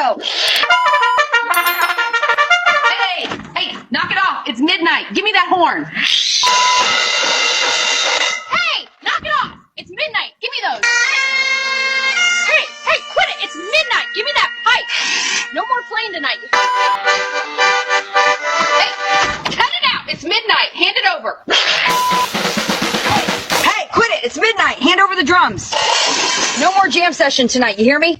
go. Hey, knock it off. It's midnight. Give me that horn. Hey, knock it off. It's midnight. Give me those. Hey, quit it. It's midnight. Give me that pipe. No more playing tonight. Hey, cut it out. It's midnight. Hand it over. Hey, quit it. It's midnight. Hand over the drums. No more jam session tonight. You hear me?